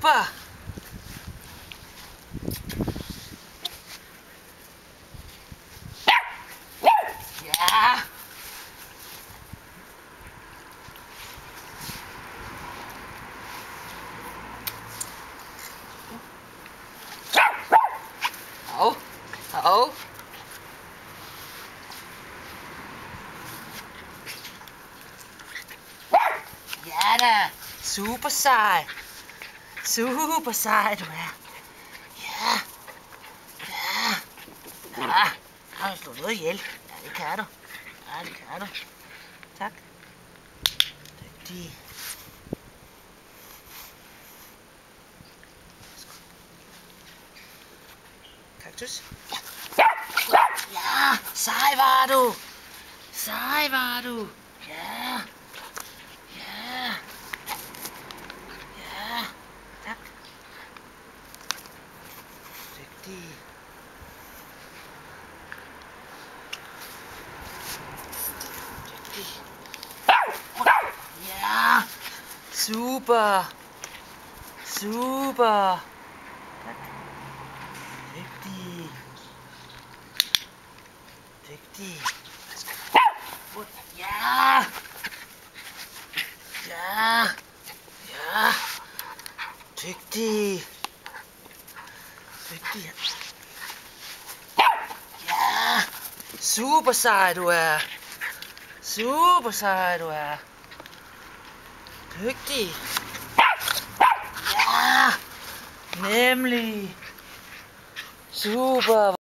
Super! Ja! Hov, hov. Ja da, super sej. Super sej du er. Ja. Ja. Ja. Har du slået noget ihjel? Ja, det kan du. Ja, det kan du. Tak. Dygtig. Kaktus. Ja, sej var du. Sej var du. Ja. Ja. Ja. Tak. Dygtig. Dygtig. Ja. Super. Super. Tak. Dygtig. Dygtig. Ja. Ja. Ja. Dygtig. Dygtig. Ja. Super sej du er. Super sej du er. Dygtig. Ja. Nemlig. Super.